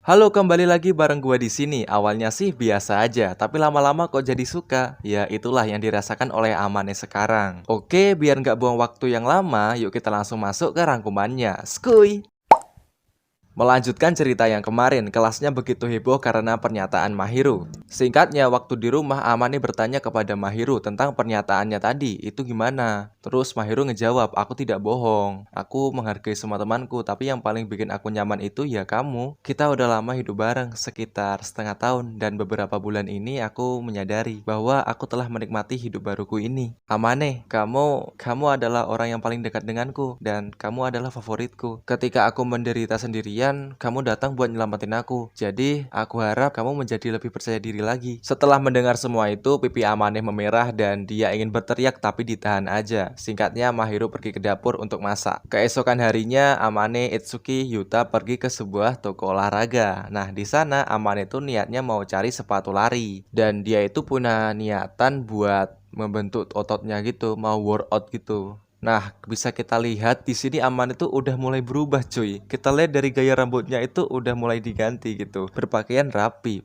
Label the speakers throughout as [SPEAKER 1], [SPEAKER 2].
[SPEAKER 1] Halo, kembali lagi bareng gua di sini. Awalnya sih biasa aja, tapi lama-lama kok jadi suka. Ya, itulah yang dirasakan oleh Amane sekarang. Oke, biar nggak buang waktu yang lama, yuk kita langsung masuk ke rangkumannya. Skuy! Melanjutkan cerita yang kemarin, kelasnya begitu heboh karena pernyataan Mahiru. Singkatnya, waktu di rumah Amane bertanya kepada Mahiru tentang pernyataannya tadi, itu gimana? Terus Mahiru ngejawab, aku tidak bohong. Aku menghargai semua temanku, tapi yang paling bikin aku nyaman itu ya kamu. Kita udah lama hidup bareng, sekitar setengah tahun, dan beberapa bulan ini aku menyadari bahwa aku telah menikmati hidup baruku ini. Amane, kamu adalah orang yang paling dekat denganku, dan kamu adalah favoritku. Ketika aku menderita sendirian, kamu datang buat nyelamatin aku. Jadi, aku harap kamu menjadi lebih percaya diri lagi. Setelah mendengar semua itu, pipi Amane memerah dan dia ingin berteriak tapi ditahan aja. Singkatnya, Mahiru pergi ke dapur untuk masak. Keesokan harinya, Amane, Itsuki, Yuta pergi ke sebuah toko olahraga. Nah, di sana Amane tuh niatnya mau cari sepatu lari. Dan dia itu punya niatan buat membentuk ototnya gitu, mau workout gitu. Nah, bisa kita lihat di sini Aman itu udah mulai berubah, cuy. Kita lihat dari gaya rambutnya itu udah mulai diganti gitu. Berpakaian rapi.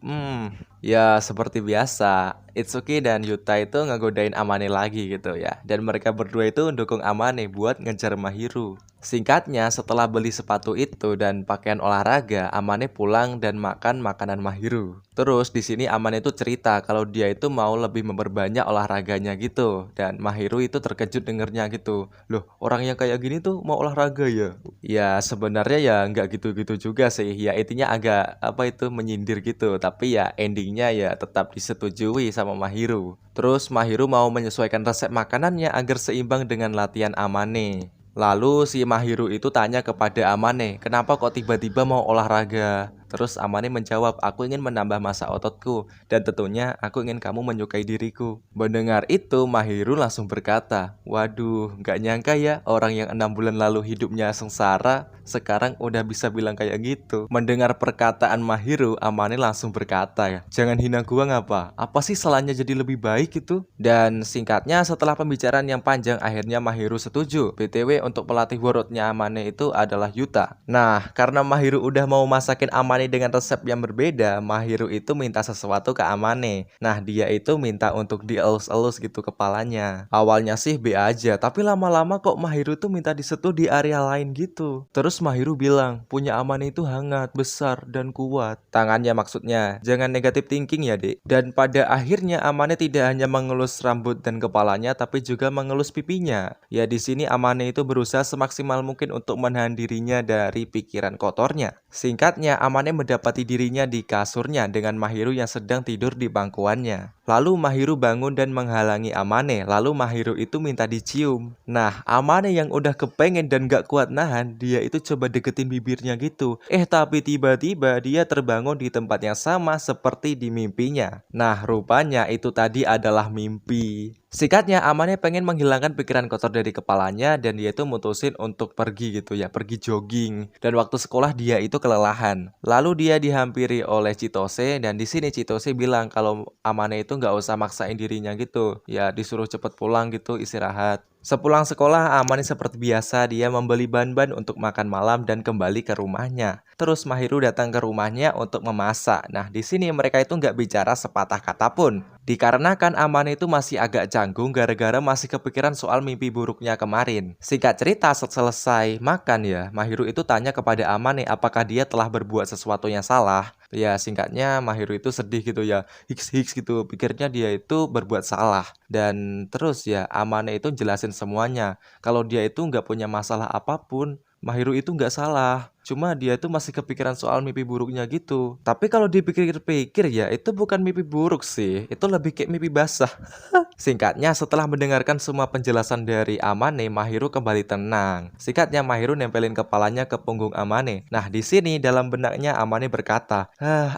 [SPEAKER 1] Ya seperti biasa. Itsuki dan Yuta itu ngegodain Amane lagi gitu ya. Dan mereka berdua itu mendukung Amane buat ngejar Mahiru. Singkatnya, setelah beli sepatu itu dan pakaian olahraga, Amane pulang dan makan makanan Mahiru. Terus di sini Amane itu cerita kalau dia itu mau lebih memperbanyak olahraganya gitu. Dan Mahiru itu terkejut dengernya gitu. Loh, orang yang kayak gini tuh mau olahraga ya? Ya sebenarnya ya nggak gitu-gitu juga sih. Ya intinya agak apa itu menyindir gitu. Tapi ya endingnya ya tetap disetujui sama Mahiru. Terus Mahiru mau menyesuaikan resep makanannya agar seimbang dengan latihan Amane. Lalu si Mahiru itu tanya kepada Amane, kenapa kok tiba-tiba mau olahraga? Terus Amane menjawab, aku ingin menambah massa ototku, dan tentunya aku ingin kamu menyukai diriku. Mendengar itu, Mahiru langsung berkata, waduh, gak nyangka ya orang yang 6 bulan lalu hidupnya sengsara, sekarang udah bisa bilang kayak gitu. Mendengar perkataan Mahiru, Amane langsung berkata ya, jangan hina gua ngapa? Apa sih salahnya jadi lebih baik itu? Dan singkatnya setelah pembicaraan yang panjang, akhirnya Mahiru setuju. BTW untuk pelatih workoutnya Amane itu adalah Yuta. Nah, karena Mahiru udah mau masakin Amane dengan resep yang berbeda, Mahiru itu minta sesuatu ke Amane. Nah, dia itu minta untuk dielus-elus gitu kepalanya. Awalnya sih B aja, tapi lama-lama kok Mahiru tuh minta disentuh di area lain gitu. Terus Mahiru bilang, punya Amane itu hangat, besar, dan kuat. Tangannya maksudnya, jangan negatif thinking ya, Dek. Dan pada akhirnya Amane tidak hanya mengelus rambut dan kepalanya, tapi juga mengelus pipinya. Ya di sini Amane itu berusaha semaksimal mungkin untuk menahan dirinya dari pikiran kotornya. Singkatnya, Amane mendapati dirinya di kasurnya dengan Mahiru yang sedang tidur di bangkuannya. Lalu Mahiru bangun dan menghalangi Amane. Lalu Mahiru itu minta dicium. Nah, Amane yang udah kepengen dan gak kuat nahan, dia itu coba deketin bibirnya gitu. Tapi tiba-tiba dia terbangun di tempat yang sama seperti di mimpinya. Nah, rupanya itu tadi adalah mimpi. Singkatnya, Amane pengen menghilangkan pikiran kotor dari kepalanya dan dia itu mutusin untuk pergi gitu ya, pergi jogging. Dan waktu sekolah dia itu kelelahan. Lalu dia dihampiri oleh Chitose dan di sini Chitose bilang kalau Amane itu nggak usah maksain dirinya gitu. Ya disuruh cepet pulang gitu, istirahat. Sepulang sekolah, Amane seperti biasa dia membeli bahan-bahan untuk makan malam dan kembali ke rumahnya. Terus Mahiru datang ke rumahnya untuk memasak. Nah, di sini mereka itu nggak bicara sepatah kata pun. Dikarenakan Amane itu masih agak canggung gara-gara masih kepikiran soal mimpi buruknya kemarin. Singkat cerita, selesai makan ya, Mahiru itu tanya kepada Amane apakah dia telah berbuat sesuatu yang salah. Ya singkatnya Mahiru itu sedih gitu ya, hiks gitu, pikirnya dia itu berbuat salah. Dan terus ya Amane itu jelasin semuanya, kalau dia itu nggak punya masalah apapun, Mahiru itu nggak salah. Cuma dia itu masih kepikiran soal mimpi buruknya gitu. Tapi kalau dipikir-pikir ya itu bukan mimpi buruk sih, itu lebih kayak mimpi basah. Singkatnya, setelah mendengarkan semua penjelasan dari Amane, Mahiru kembali tenang. Singkatnya, Mahiru nempelin kepalanya ke punggung Amane. Nah, di sini dalam benaknya Amane berkata,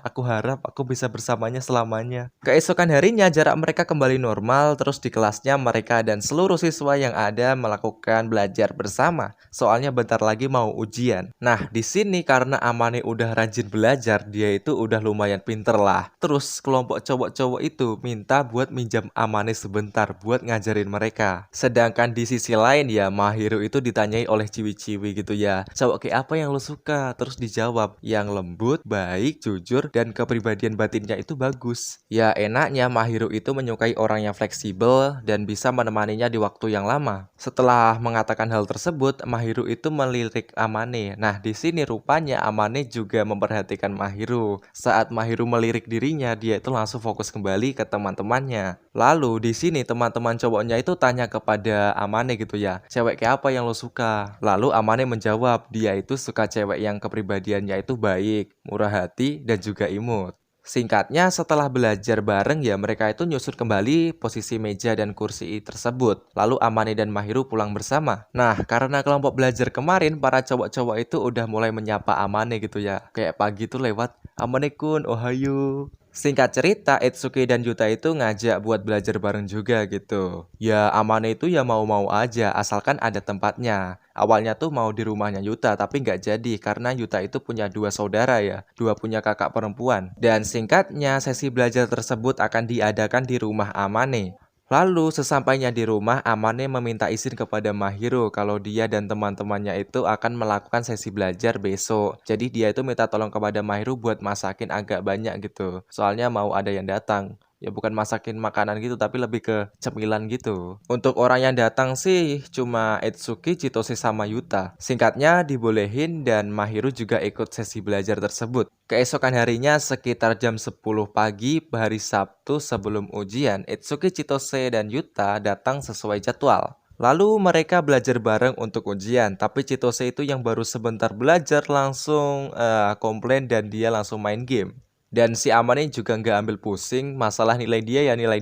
[SPEAKER 1] aku harap aku bisa bersamanya selamanya. Keesokan harinya, jarak mereka kembali normal, terus di kelasnya mereka dan seluruh siswa yang ada melakukan belajar bersama. Soalnya bentar lagi mau ujian. Nah, di sini karena Amane udah rajin belajar, dia itu udah lumayan pinter lah. Terus kelompok cowok-cowok itu minta buat minjam Amane sebentar buat ngajarin mereka. Sedangkan di sisi lain ya Mahiru itu ditanyai oleh ciwi-ciwi gitu ya. Cowok kayak apa yang lo suka? Terus dijawab yang lembut, baik, jujur, dan kepribadian batinnya itu bagus. Ya enaknya Mahiru itu menyukai orang yang fleksibel dan bisa menemaninya di waktu yang lama. Setelah mengatakan hal tersebut, Mahiru itu melirik Amane. Nah, di sini rupanya Amane juga memperhatikan Mahiru. Saat Mahiru melirik dirinya, dia itu langsung fokus kembali ke teman-temannya. Lalu di sini teman-teman cowoknya itu tanya kepada Amane gitu ya, cewek kayak apa yang lo suka? Lalu Amane menjawab, dia itu suka cewek yang kepribadiannya itu baik, murah hati, dan juga imut. Singkatnya, setelah belajar bareng ya mereka itu nyusun kembali posisi meja dan kursi tersebut. Lalu Amane dan Mahiru pulang bersama. Nah, karena kelompok belajar kemarin, para cowok-cowok itu udah mulai menyapa Amane gitu ya. Kayak pagi tuh lewat, Amane-kun, ohayo. Singkat cerita, Itsuki dan Yuta itu ngajak buat belajar bareng juga gitu. Ya, Amane itu ya mau-mau aja, asalkan ada tempatnya. Awalnya tuh mau di rumahnya Yuta, tapi nggak jadi karena Yuta itu punya dua saudara ya, dua punya kakak perempuan. Dan singkatnya, sesi belajar tersebut akan diadakan di rumah Amane. Lalu sesampainya di rumah, Amane meminta izin kepada Mahiru kalau dia dan teman-temannya itu akan melakukan sesi belajar besok. Jadi dia itu minta tolong kepada Mahiru buat masakin agak banyak gitu. Soalnya mau ada yang datang. Ya bukan masakin makanan gitu, tapi lebih ke cemilan gitu. Untuk orang yang datang sih cuma Itsuki, Chitose, sama Yuta. Singkatnya dibolehin dan Mahiru juga ikut sesi belajar tersebut. Keesokan harinya sekitar jam 10 pagi hari Sabtu sebelum ujian, Itsuki, Chitose, dan Yuta datang sesuai jadwal. Lalu mereka belajar bareng untuk ujian, tapi Chitose itu yang baru sebentar belajar langsung komplain dan dia langsung main game. Dan si Amane juga nggak ambil pusing, masalah nilai dia, nilai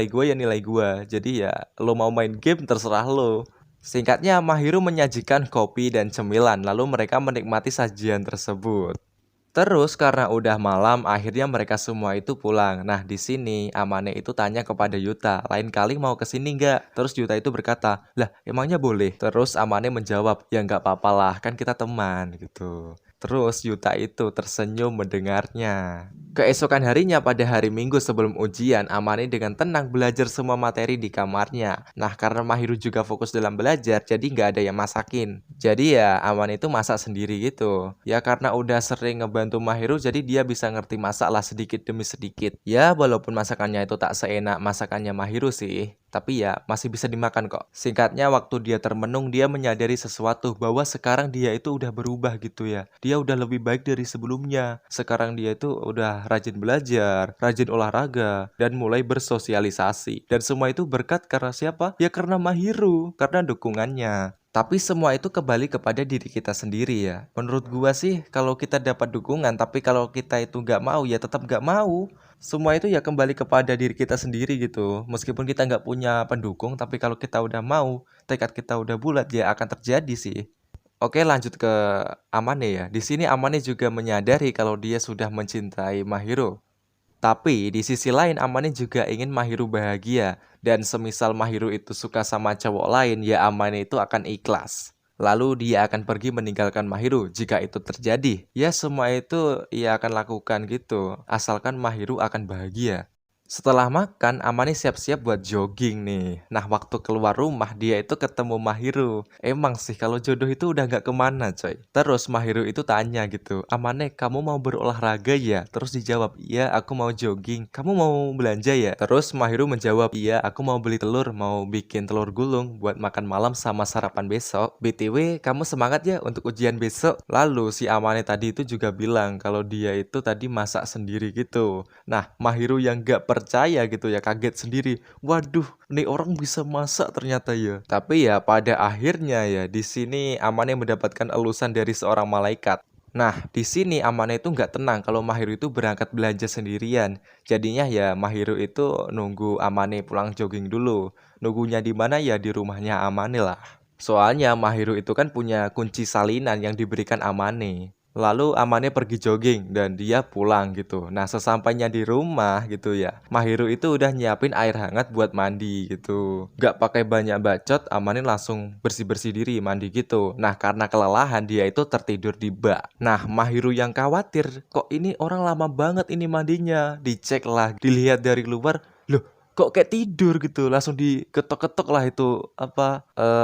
[SPEAKER 1] gue ya nilai gue. Jadi ya lo mau main game terserah lo. Singkatnya, Mahiru menyajikan kopi dan cemilan, lalu mereka menikmati sajian tersebut. Terus karena udah malam, akhirnya mereka semua itu pulang. Nah, di sini Amane itu tanya kepada Yuta, lain kali mau ke sini nggak? Terus Yuta itu berkata, lah emangnya boleh? Terus Amane menjawab, ya nggak apa-apa lah, kan kita teman gitu. Terus Yuta itu tersenyum mendengarnya. Keesokan harinya pada hari Minggu sebelum ujian, Amane dengan tenang belajar semua materi di kamarnya. Nah, karena Mahiru juga fokus dalam belajar, jadi nggak ada yang masakin. Jadi ya Amane itu masak sendiri gitu. Ya karena udah sering ngebantu Mahiru, jadi dia bisa ngerti masak lah sedikit demi sedikit. Ya walaupun masakannya itu tak seenak masakannya Mahiru sih, tapi ya masih bisa dimakan kok. Singkatnya, waktu dia termenung, dia menyadari sesuatu bahwa sekarang dia itu udah berubah gitu ya. Dia udah lebih baik dari sebelumnya. Sekarang dia itu udah rajin belajar, rajin olahraga, dan mulai bersosialisasi. Dan semua itu berkat karena siapa? Ya karena Mahiru, karena dukungannya. Tapi semua itu kembali kepada diri kita sendiri ya. Menurut gua sih kalau kita dapat dukungan, tapi kalau kita itu nggak mau ya tetap nggak mau. Semua itu ya kembali kepada diri kita sendiri gitu. Meskipun kita nggak punya pendukung, tapi kalau kita udah mau, tekad kita udah bulat ya akan terjadi sih. Oke, lanjut ke Amane ya. Di sini Amane juga menyadari kalau dia sudah mencintai Mahiru. Tapi di sisi lain Amane juga ingin Mahiru bahagia. Dan semisal Mahiru itu suka sama cowok lain, ya Amane itu akan ikhlas. Lalu dia akan pergi meninggalkan Mahiru jika itu terjadi. Ya semua itu ia akan lakukan gitu, asalkan Mahiru akan bahagia. Setelah makan, Amane siap-siap buat jogging nih. Nah, waktu keluar rumah, dia itu ketemu Mahiru. Emang sih, kalau jodoh itu udah nggak kemana, coy. Terus Mahiru itu tanya gitu, Amane, kamu mau berolahraga ya? Terus dijawab, iya, aku mau jogging. Kamu mau belanja ya? Terus Mahiru menjawab, iya, aku mau beli telur, mau bikin telur gulung buat makan malam sama sarapan besok. BTW, kamu semangat ya untuk ujian besok? Lalu si Amane tadi itu juga bilang kalau dia itu tadi masak sendiri gitu. Nah, Mahiru yang gak percaya gitu ya, kaget sendiri. Waduh, nih orang bisa masak ternyata ya. Tapi ya pada akhirnya ya di sini Amane mendapatkan elusan dari seorang malaikat. Nah, di sini Amane itu nggak tenang kalau Mahiru itu berangkat belanja sendirian. Jadinya ya Mahiru itu nunggu Amane pulang jogging dulu. Nunggunya di mana ya di rumahnya Amane lah. Soalnya Mahiru itu kan punya kunci salinan yang diberikan Amane. Lalu Amane pergi jogging dan dia pulang gitu. Nah, sesampainya di rumah gitu ya, Mahiru itu udah nyiapin air hangat buat mandi gitu. Gak pakai banyak bacot, Amane langsung bersih-bersih diri mandi gitu. Nah, karena kelelahan dia itu tertidur di bak. Nah, Mahiru yang khawatir, kok ini orang lama banget ini mandinya. Dicek lah, dilihat dari luar, loh kok kayak tidur gitu, langsung diketok-ketok lah itu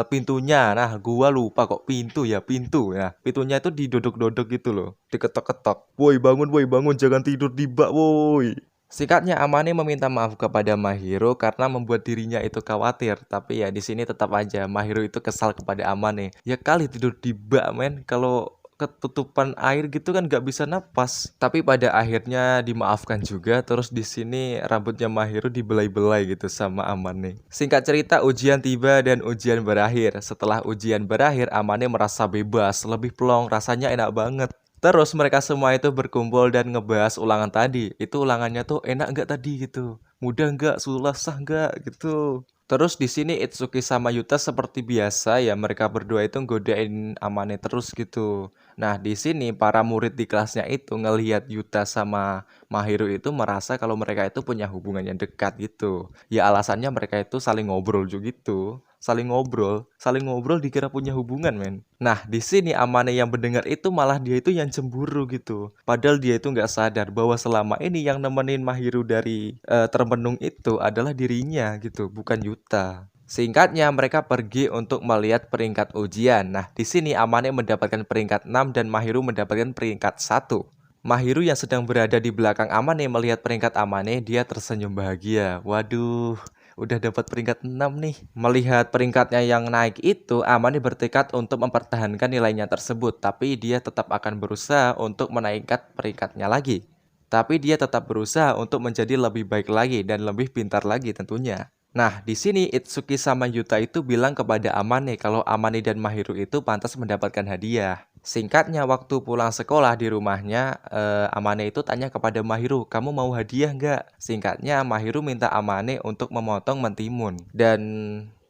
[SPEAKER 1] pintunya. Nah, gua lupa kok pintu ya, pintunya itu didodok-dodok gitu loh, diketok-ketok, woi bangun, jangan tidur di bak woi. Singkatnya, Amane meminta maaf kepada Mahiro karena membuat dirinya itu khawatir. Tapi ya di sini tetap aja Mahiro itu kesal kepada Amane. Ya kali tidur di bak men, kalau ketutupan air gitu kan nggak bisa napas. Tapi pada akhirnya dimaafkan juga. Terus di sini rambutnya Mahiro dibelai-belai gitu sama Amane. Singkat cerita, ujian tiba dan ujian berakhir. Setelah ujian berakhir, Amane merasa bebas, lebih plong, rasanya enak banget. Terus mereka semua itu berkumpul dan ngebahas ulangan tadi. Itu ulangannya tuh enak nggak tadi gitu? Mudah nggak? Susah nggak gitu? Terus di sini Itsuki sama Yuta seperti biasa ya, mereka berdua itu nggodain Amane terus gitu. Nah, di sini para murid di kelasnya itu ngelihat Yuta sama Mahiro itu merasa kalau mereka itu punya hubungan yang dekat gitu. Ya alasannya mereka itu saling ngobrol juga gitu. Saling ngobrol dikira punya hubungan, men. Nah, di sini Amane yang mendengar itu malah dia itu yang cemburu gitu. Padahal dia itu nggak sadar bahwa selama ini yang nemenin Mahiro dari termenung itu adalah dirinya gitu, bukan Yuta. Singkatnya, mereka pergi untuk melihat peringkat ujian. Nah, di sini Amane mendapatkan peringkat 6 dan Mahiro mendapatkan peringkat 1. Mahiro yang sedang berada di belakang Amane melihat peringkat Amane, dia tersenyum bahagia. Waduh, udah dapat peringkat 6 nih. Melihat peringkatnya yang naik itu, Amane bertekad untuk mempertahankan nilainya tersebut, tapi dia tetap akan berusaha untuk menaikkan peringkatnya lagi. Tapi dia tetap berusaha untuk menjadi lebih baik lagi dan lebih pintar lagi tentunya. Nah, di sini Itsuki sama Yuta itu bilang kepada Amane kalau Amane dan Mahiro itu pantas mendapatkan hadiah. Singkatnya, waktu pulang sekolah di rumahnya, Amane itu tanya kepada Mahiro, kamu mau hadiah nggak? Singkatnya, Mahiro minta Amane untuk memotong mentimun. Dan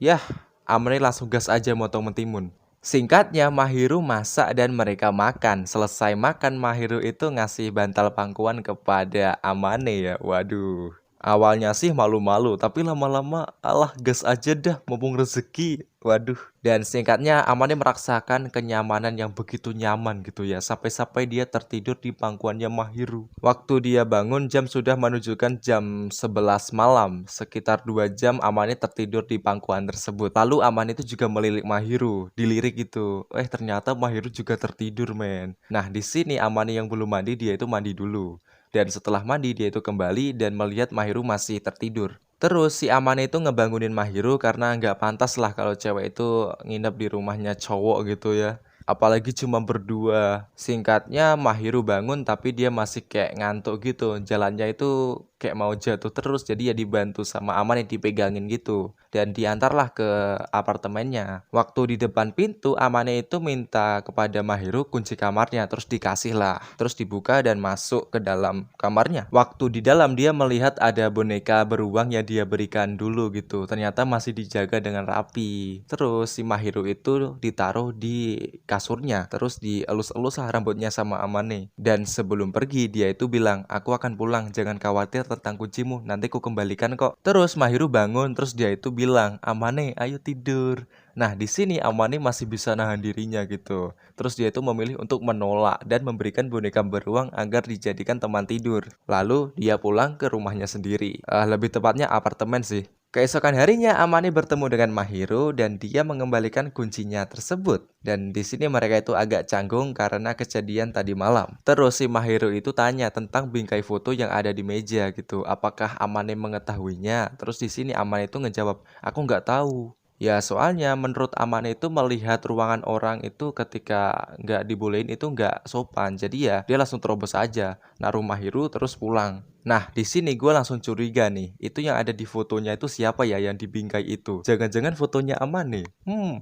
[SPEAKER 1] ya, Amane langsung gas aja motong mentimun. Singkatnya, Mahiro masak dan mereka makan. Selesai makan, Mahiro itu ngasih bantal pangkuan kepada Amane ya. Waduh. Awalnya sih malu-malu, tapi lama-lama alah gas aja dah, mumpung rezeki. Waduh. Dan singkatnya, Amane merasakan kenyamanan yang begitu nyaman gitu ya. Sampai-sampai dia tertidur di pangkuannya Mahiro. Waktu dia bangun, jam sudah menunjukkan jam 11 malam. Sekitar 2 jam Amane tertidur di pangkuan tersebut. Lalu Amane itu juga melirik Mahiro, dilirik gitu. Ternyata Mahiro juga tertidur, men. Nah, di sini Amane yang belum mandi, dia itu mandi dulu. Dan setelah mandi, dia itu kembali dan melihat Mahiro masih tertidur. Terus si Amane itu ngebangunin Mahiro karena nggak pantas lah kalau cewek itu nginep di rumahnya cowok gitu ya. Apalagi cuma berdua. Singkatnya, Mahiro bangun tapi dia masih kayak ngantuk gitu. Jalannya itu kayak mau jatuh terus, jadi ya dibantu sama Amane, dipegangin gitu. Dan diantarlah ke apartemennya. Waktu di depan pintu, Amane itu minta kepada Mahiro kunci kamarnya, terus dikasih lah. Terus dibuka dan masuk ke dalam kamarnya. Waktu di dalam, dia melihat ada boneka beruang yang dia berikan dulu gitu. Ternyata masih dijaga dengan rapi. Terus si Mahiro itu ditaruh di kasurnya, terus dielus-elus lah rambutnya sama Amane. Dan sebelum pergi, dia itu bilang, aku akan pulang, jangan khawatir tentang kuncimu, nanti ku kembalikan kok. Terus Mahiro bangun, terus dia itu bilang, Amane, ayo tidur. Nah, di sini Amane masih bisa nahan dirinya gitu. Terus dia itu memilih untuk menolak dan memberikan boneka beruang agar dijadikan teman tidur. Lalu dia pulang ke rumahnya sendiri. Lebih tepatnya apartemen sih. Keesokan harinya, Amane bertemu dengan Mahiro dan dia mengembalikan kuncinya tersebut. Dan di sini mereka itu agak canggung karena kejadian tadi malam. Terus si Mahiro itu tanya tentang bingkai foto yang ada di meja gitu. Apakah Amane mengetahuinya? Terus di sini Amane itu ngejawab, aku nggak tahu. Ya soalnya menurut Amane itu melihat ruangan orang itu ketika nggak dibolehin itu nggak sopan. Jadi ya dia langsung terobos aja, naruh Mahiro terus pulang. Nah, di sini gue langsung curiga nih, itu yang ada di fotonya itu siapa ya yang di bingkai itu? Jangan-jangan fotonya Amane?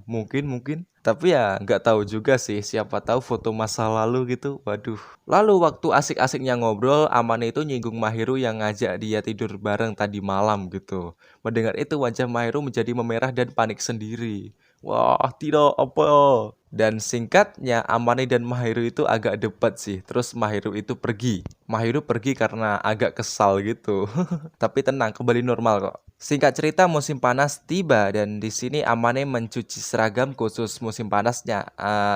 [SPEAKER 1] Mungkin. Tapi ya nggak tahu juga sih, siapa tahu foto masa lalu gitu. Waduh. Lalu waktu asik-asiknya ngobrol, Amane itu nyinggung Mahiro yang ngajak dia tidur bareng tadi malam gitu. Mendengar itu, wajah Mahiro menjadi memerah dan panik sendiri. Wah, tidak apa. Dan singkatnya, Amane dan Mahiru itu agak debat sih. Terus Mahiru itu pergi. Mahiru pergi karena agak kesal gitu. Tapi tenang, kembali normal kok. Singkat cerita, musim panas tiba dan di sini Amane mencuci seragam khusus musim panasnya.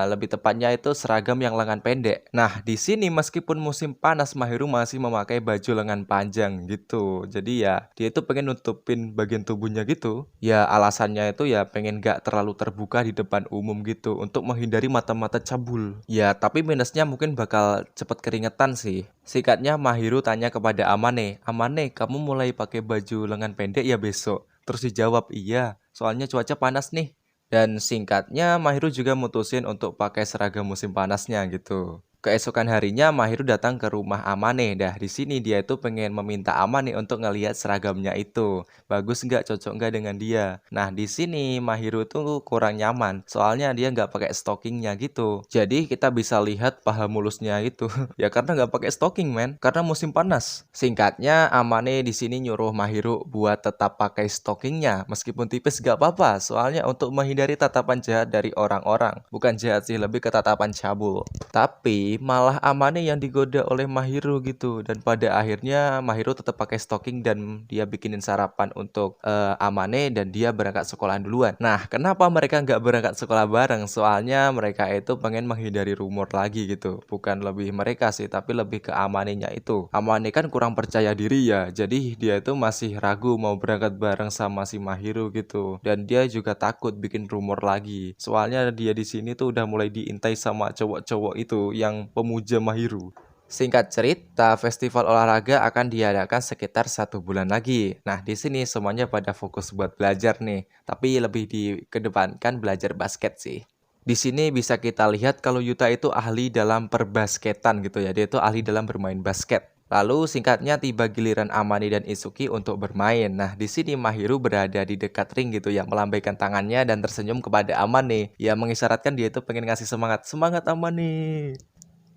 [SPEAKER 1] Lebih tepatnya itu seragam yang lengan pendek. Nah, di sini meskipun musim panas, Mahiru masih memakai baju lengan panjang gitu. Jadi ya, dia itu pengen nutupin bagian tubuhnya gitu. Ya, alasannya itu ya pengen gak terlalu terbuka di depan umum gitu untuk menghindari mata-mata cabul. Ya, tapi minusnya mungkin bakal cepet keringetan sih. Singkatnya, Mahiru tanya kepada Amane, "Amane, kamu mulai pakai baju lengan pendek ya besok?" Terus dijawab, "Iya, soalnya cuaca panas nih." Dan singkatnya, Mahiru juga mutusin untuk pakai seragam musim panasnya gitu. Keesokan harinya, Mahiru datang ke rumah Amane. Dah di sini dia itu pengen meminta Amane untuk ngelihat seragamnya itu. Bagus nggak, cocok nggak dengan dia. Nah, di sini Mahiru tuh kurang nyaman, soalnya dia nggak pakai stockingnya gitu. Jadi kita bisa lihat paha mulusnya itu. Ya karena nggak pakai stocking men, karena musim panas. Singkatnya, Amane di sini nyuruh Mahiru buat tetap pakai stockingnya, meskipun tipis nggak apa-apa, soalnya untuk menghindari tatapan jahat dari orang-orang. Bukan jahat sih, lebih ke tatapan cabul. Tapi malah Amane yang digoda oleh Mahiru gitu, dan pada akhirnya Mahiru tetap pakai stocking dan dia bikinin sarapan untuk Amane dan dia berangkat sekolah duluan. Nah, kenapa mereka nggak berangkat sekolah bareng? Soalnya mereka itu pengen menghindari rumor lagi gitu. Bukan lebih mereka sih, tapi lebih ke Amanenya itu. Amane kan kurang percaya diri ya, jadi dia itu masih ragu mau berangkat bareng sama si Mahiru gitu. Dan dia juga takut bikin rumor lagi. Soalnya dia di sini tuh udah mulai diintai sama cowok-cowok itu yang pemuja Mahiru. Singkat cerita, festival olahraga akan diadakan sekitar 1 bulan lagi. Nah, di sini semuanya pada fokus buat belajar nih, tapi lebih dikedepankan belajar basket sih. Di sini bisa kita lihat kalau Yuta itu ahli dalam perbasketan gitu ya, dia itu ahli dalam bermain basket. Lalu singkatnya tiba giliran Amane dan Isuki untuk bermain. Nah, di sini Mahiru berada di dekat ring gitu ya, melambaikan tangannya dan tersenyum kepada Amane. Ya, mengisyaratkan dia itu pengen ngasih semangat. Semangat Amane!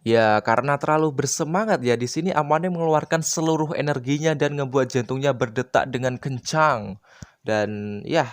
[SPEAKER 1] Ya, karena terlalu bersemangat ya di sini Amane mengeluarkan seluruh energinya dan ngebuat jantungnya berdetak dengan kencang. Dan ya,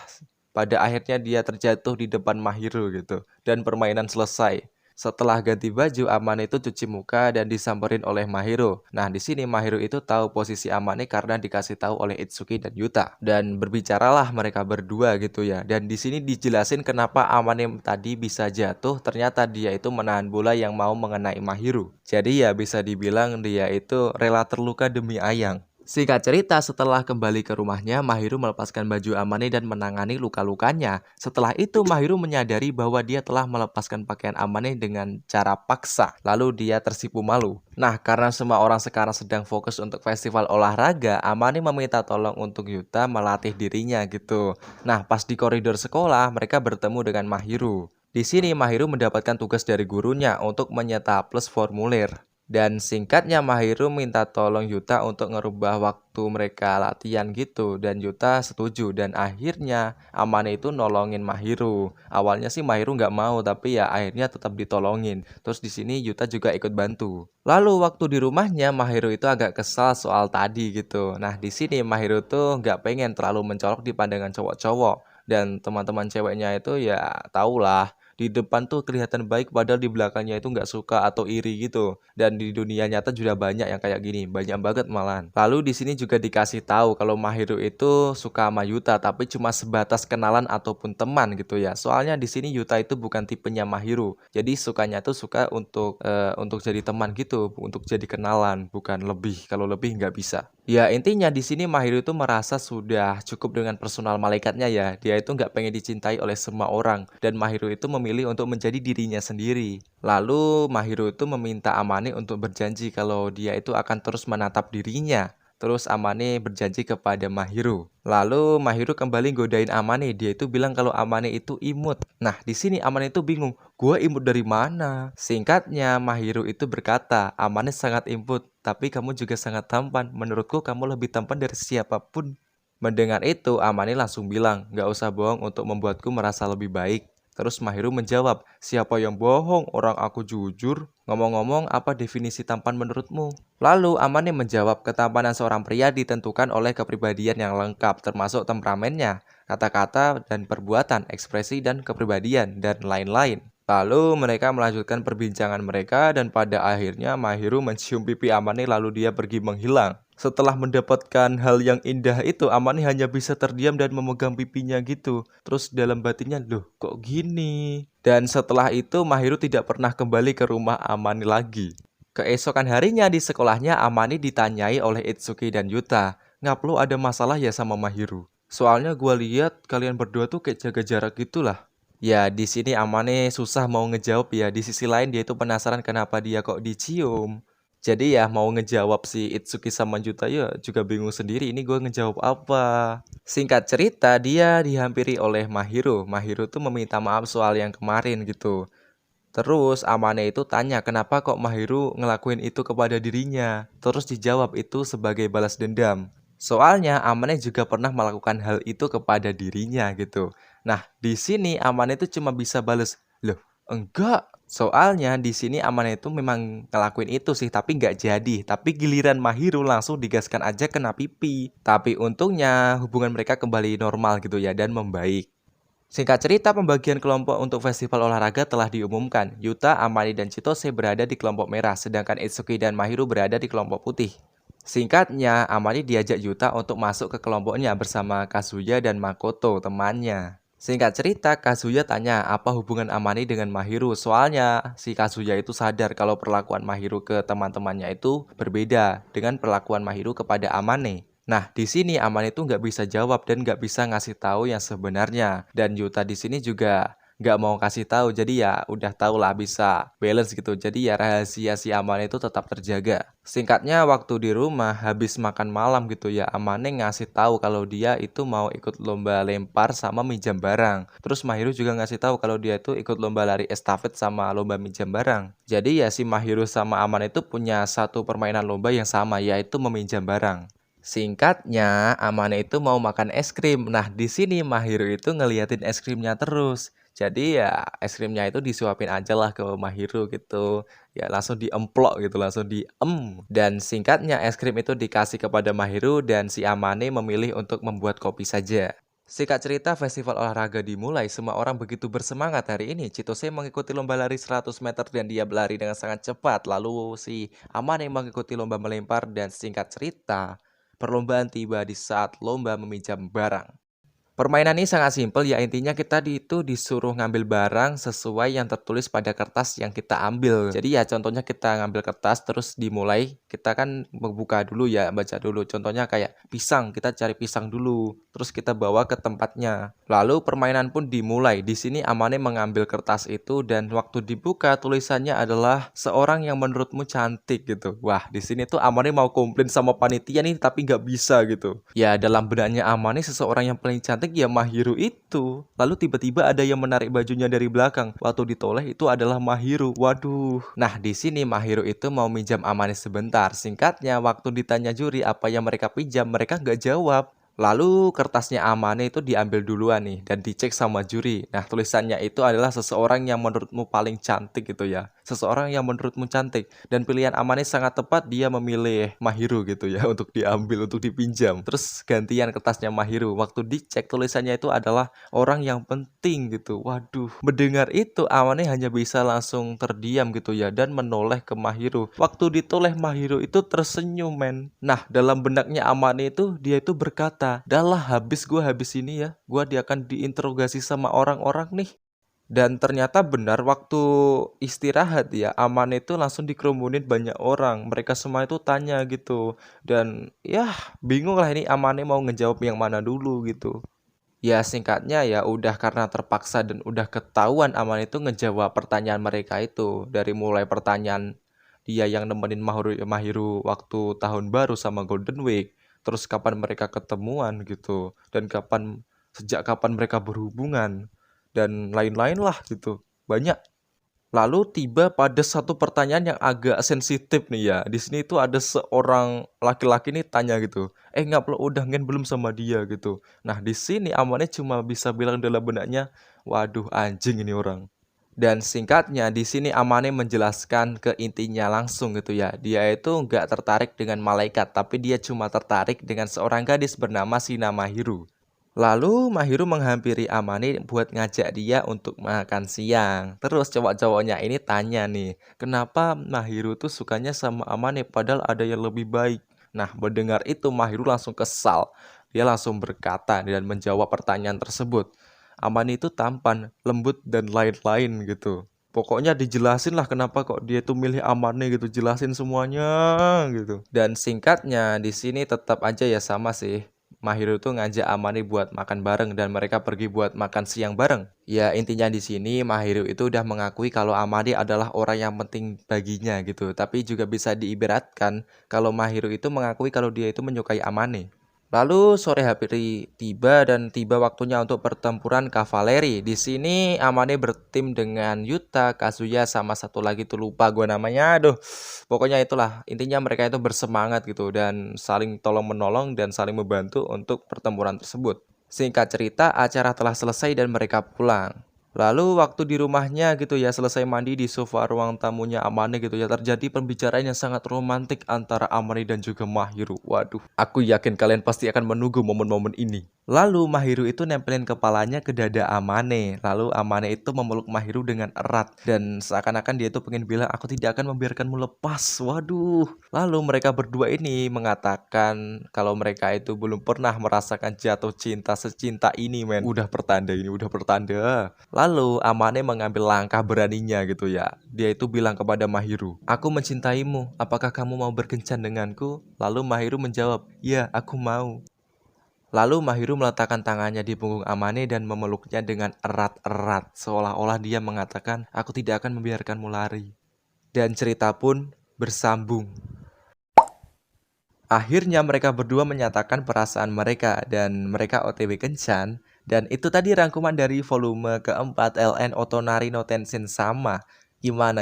[SPEAKER 1] pada akhirnya dia terjatuh di depan Mahiru gitu. Dan permainan selesai. Setelah ganti baju, Amane itu cuci muka dan disamperin oleh Mahiru. Nah, di sini Mahiru itu tahu posisi Amane karena dikasih tahu oleh Itsuki dan Yuta. Dan berbicaralah mereka berdua gitu ya. Dan di sini dijelasin kenapa Amane tadi bisa jatuh. Ternyata dia itu menahan bola yang mau mengenai Mahiru. Jadi ya bisa dibilang dia itu rela terluka demi Ayang. Singkat cerita, setelah kembali ke rumahnya, Mahiru melepaskan baju Amane dan menangani luka-lukanya. Setelah itu, Mahiru menyadari bahwa dia telah melepaskan pakaian Amane dengan cara paksa. Lalu dia tersipu malu. Nah, karena semua orang sekarang sedang fokus untuk festival olahraga, Amane meminta tolong untuk Yuta melatih dirinya gitu. Nah, pas di koridor sekolah, mereka bertemu dengan Mahiru. Di sini, Mahiru mendapatkan tugas dari gurunya untuk plus formulir. Dan singkatnya Mahiru minta tolong Yuta untuk ngerubah waktu mereka latihan gitu. Dan Yuta setuju dan akhirnya Amane itu nolongin Mahiru. Awalnya sih Mahiru nggak mau tapi ya akhirnya tetap ditolongin. Terus di sini Yuta juga ikut bantu. Lalu waktu di rumahnya Mahiru itu agak kesal soal tadi gitu. Nah di sini Mahiru tuh nggak pengen terlalu mencolok di pandangan cowok-cowok. Dan teman-teman ceweknya itu ya tahulah di depan tuh kelihatan baik padahal di belakangnya itu nggak suka atau iri gitu. Dan di dunia nyata juga banyak yang kayak gini, banyak banget malahan. Lalu di sini juga dikasih tahu kalau Mahiru itu suka sama Yuta tapi cuma sebatas kenalan ataupun teman gitu ya. Soalnya di sini Yuta itu bukan tipenya Mahiru. Jadi sukanya tuh suka untuk jadi teman gitu, untuk jadi kenalan, bukan lebih. Kalau lebih nggak bisa. Ya intinya di sini Mahiru itu merasa sudah cukup dengan personal malaikatnya ya. Dia itu nggak pengen dicintai oleh semua orang dan Mahiru itu memilih untuk menjadi dirinya sendiri. Lalu Mahiru itu meminta Amane untuk berjanji kalau dia itu akan terus menatap dirinya. Terus Amane berjanji kepada Mahiru. Lalu Mahiru kembali godain Amane. Dia itu bilang kalau Amane itu imut. Nah di sini Amane itu bingung. Gua imut dari mana? Singkatnya Mahiru itu berkata, Amane sangat imut, tapi kamu juga sangat tampan. Menurutku kamu lebih tampan dari siapapun. Mendengar itu, Amane langsung bilang, gak usah bohong untuk membuatku merasa lebih baik. Terus Mahiru menjawab, siapa yang bohong? Orang aku jujur. Ngomong-ngomong, apa definisi tampan menurutmu? Lalu Amane menjawab, ketampanan seorang pria ditentukan oleh kepribadian yang lengkap, termasuk temperamennya, kata-kata dan perbuatan, ekspresi dan kepribadian, dan lain-lain. Lalu mereka melanjutkan perbincangan mereka dan pada akhirnya Mahiru mencium pipi Amane lalu dia pergi menghilang. Setelah mendapatkan hal yang indah itu, Amane hanya bisa terdiam dan memegang pipinya gitu. Terus dalam batinnya, loh kok gini? Dan setelah itu Mahiru tidak pernah kembali ke rumah Amane lagi. Keesokan harinya di sekolahnya Amane ditanyai oleh Itsuki dan Yuta, "Ngap lo ada masalah ya sama Mahiru? Soalnya gua lihat kalian berdua tuh kayak jaga jarak gitulah." Ya, di sini Amane susah mau ngejawab ya. Di sisi lain dia itu penasaran kenapa dia kok dicium. Jadi ya mau ngejawab si Itsuki sama Yuta ya juga bingung sendiri ini gue ngejawab apa. Singkat cerita dia dihampiri oleh Mahiru. Mahiru tuh meminta maaf soal yang kemarin gitu. Terus Amane itu tanya kenapa kok Mahiru ngelakuin itu kepada dirinya. Terus dijawab itu sebagai balas dendam. Soalnya Amane juga pernah melakukan hal itu kepada dirinya gitu. Nah, di sini Amane itu cuma bisa balas, "Loh, enggak." Soalnya di sini Amane itu memang ngelakuin itu sih, tapi nggak jadi. Tapi giliran Mahiru langsung digaskan aja kena pipi. Tapi untungnya hubungan mereka kembali normal gitu ya dan membaik. Singkat cerita, pembagian kelompok untuk festival olahraga telah diumumkan. Yuta, Amane, dan Chitose berada di kelompok merah, sedangkan Itsuki dan Mahiru berada di kelompok putih. Singkatnya, Amane diajak Yuta untuk masuk ke kelompoknya bersama Kazuya dan Makoto, temannya. Singkat cerita, Kazuya tanya apa hubungan Amane dengan Mahiru. Soalnya, si Kazuya itu sadar kalau perlakuan Mahiru ke teman-temannya itu berbeda dengan perlakuan Mahiru kepada Amane. Nah, di sini Aman itu nggak bisa jawab dan nggak bisa ngasih tahu yang sebenarnya. Dan Yuta di sini juga nggak mau kasih tahu. Jadi ya udah tahu lah bisa balance gitu. Jadi ya rahasia si Aman itu tetap terjaga. Singkatnya waktu di rumah habis makan malam gitu ya Amane ngasih tahu kalau dia itu mau ikut lomba lempar sama minjam barang. Terus Mahiru juga ngasih tahu kalau dia itu ikut lomba lari estafet sama lomba minjam barang. Jadi ya si Mahiru sama Aman itu punya satu permainan lomba yang sama yaitu meminjam barang. Singkatnya, Amane itu mau makan es krim. Nah, di sini Mahiru itu ngeliatin es krimnya terus. Jadi ya es krimnya itu disuapin aja lah ke Mahiru gitu. Ya langsung diemplok gitu, langsung diem. Dan singkatnya es krim itu dikasih kepada Mahiru dan si Amane memilih untuk membuat kopi saja. Singkat cerita, festival olahraga dimulai. Semua orang begitu bersemangat hari ini. Chitose mengikuti lomba lari 100 meter dan dia berlari dengan sangat cepat. Lalu si Amane mengikuti lomba melempar dan singkat cerita, perlombaan tiba di saat lomba meminjam barang. Permainan ini sangat simpel ya intinya kita itu disuruh ngambil barang sesuai yang tertulis pada kertas yang kita ambil. Jadi ya contohnya kita ngambil kertas terus dimulai kita kan membuka dulu ya baca dulu. Contohnya kayak pisang kita cari pisang dulu terus kita bawa ke tempatnya. Lalu permainan pun dimulai. Di sini Amane mengambil kertas itu dan waktu dibuka tulisannya adalah seorang yang menurutmu cantik gitu. Wah di sini tuh Amane mau komplain sama panitia nih tapi nggak bisa gitu. Ya dalam benaknya Amane seseorang yang paling cantik ya Mahiru itu. Lalu tiba-tiba ada yang menarik bajunya dari belakang. Waktu ditoleh itu adalah Mahiru. Waduh. Nah, di sini Mahiru itu mau minjam Amane sebentar. Singkatnya, waktu ditanya juri apa yang mereka pinjam, mereka nggak jawab. Lalu kertasnya Amane itu diambil duluan nih dan dicek sama juri. Nah, tulisannya itu adalah seseorang yang menurutmu paling cantik gitu ya. Seseorang yang menurutmu cantik. Dan pilihan Amane sangat tepat, dia memilih Mahiru gitu ya untuk diambil, untuk dipinjam. Terus gantian kertasnya Mahiru. Waktu dicek tulisannya itu adalah orang yang penting gitu. Waduh, mendengar itu Amane hanya bisa langsung terdiam gitu ya dan menoleh ke Mahiru. Waktu ditoleh Mahiru itu tersenyum men. Nah, dalam benaknya Amane itu dia itu berkata, "Dah lah habis ini ya. Gua dia akan diinterogasi sama orang-orang nih." Dan ternyata benar waktu istirahat ya, Aman itu langsung dikerumunin banyak orang. Mereka semua itu tanya gitu. Dan ya bingung lah ini Amane mau ngejawab yang mana dulu gitu. Ya singkatnya ya udah karena terpaksa dan udah ketahuan Aman itu ngejawab pertanyaan mereka itu. Dari mulai pertanyaan dia yang nemenin Mahiru waktu tahun baru sama Golden Week. Terus kapan mereka ketemuan gitu. Dan sejak kapan mereka berhubungan dan lain-lain lah gitu. Banyak. Lalu tiba pada satu pertanyaan yang agak sensitif nih ya. Di sini tuh ada seorang laki-laki nih tanya gitu. Ngap lo udah ngen belum sama dia gitu. Nah di sini Amannya cuma bisa bilang dalam benaknya, waduh anjing ini orang. Dan singkatnya di sini Amane menjelaskan ke intinya langsung gitu ya. Dia itu nggak tertarik dengan malaikat, tapi dia cuma tertarik dengan seorang gadis bernama Shina Mahiru. Lalu Mahiru menghampiri Amane buat ngajak dia untuk makan siang. Terus cowok-cowoknya ini tanya nih, kenapa Mahiru tuh sukanya sama Amane padahal ada yang lebih baik. Nah, mendengar itu Mahiru langsung kesal. Dia langsung berkata dan menjawab pertanyaan tersebut. Amane itu tampan, lembut dan lain-lain gitu. Pokoknya dijelasin lah kenapa kok dia tuh milih Amane gitu, jelasin semuanya gitu. Dan singkatnya di sini tetap aja ya sama sih. Mahiru tuh ngajak Amane buat makan bareng dan mereka pergi buat makan siang bareng. Ya intinya di sini Mahiru itu udah mengakui kalau Amane adalah orang yang penting baginya gitu. Tapi juga bisa diibaratkan kalau Mahiru itu mengakui kalau dia itu menyukai Amane. Lalu sore hari tiba dan tiba waktunya untuk pertempuran kavaleri. Di sini Amane bertim dengan Yuta, Kazuya sama satu lagi tuh lupa gua namanya. Aduh. Pokoknya itulah. Intinya mereka itu bersemangat gitu dan saling tolong menolong dan saling membantu untuk pertempuran tersebut. Singkat cerita, acara telah selesai dan mereka pulang. Lalu waktu di rumahnya gitu ya selesai mandi di sofa ruang tamunya Amane gitu ya terjadi pembicaraan yang sangat romantik antara Amane dan juga Mahiru. Waduh, aku yakin kalian pasti akan menunggu momen-momen ini. Lalu Mahiru itu nempelin kepalanya ke dada Amane. Lalu Amane itu memeluk Mahiru dengan erat dan seakan-akan dia itu pengen bilang aku tidak akan membiarkanmu lepas. Waduh. Lalu mereka berdua ini mengatakan kalau mereka itu belum pernah merasakan jatuh cinta secinta ini, men. Udah pertanda ini, udah pertanda. Lalu Amane mengambil langkah beraninya gitu ya. Dia itu bilang kepada Mahiru, "Aku mencintaimu. Apakah kamu mau berkencan denganku?" Lalu Mahiru menjawab, "Ya, aku mau." Lalu Mahiru meletakkan tangannya di punggung Amane dan memeluknya dengan erat-erat, seolah-olah dia mengatakan, "Aku tidak akan membiarkanmu lari." Dan cerita pun bersambung. Akhirnya mereka berdua menyatakan perasaan mereka dan mereka OTW kencan. Dan itu tadi rangkuman dari volume keempat LN Otonari no Tenshin sama. Gimana?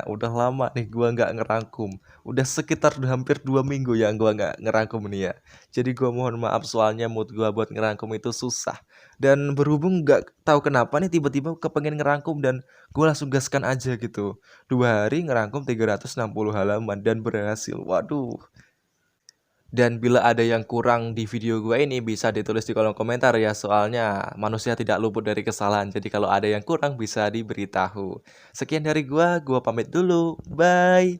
[SPEAKER 1] Udah lama nih gua nggak ngerangkum. Udah sekitar hampir 2 minggu ya gua nggak ngerangkum nih ya. Jadi gua mohon maaf soalnya mood gua buat ngerangkum itu susah. Dan berhubung nggak tahu kenapa nih tiba-tiba kepengen ngerangkum dan gua langsung gaskan aja gitu. 2 hari ngerangkum 360 halaman dan berhasil. Waduh. Dan bila ada yang kurang di video gue ini bisa ditulis di kolom komentar ya, soalnya manusia tidak luput dari kesalahan. Jadi kalau ada yang kurang bisa diberitahu. Sekian dari gua pamit dulu. Bye.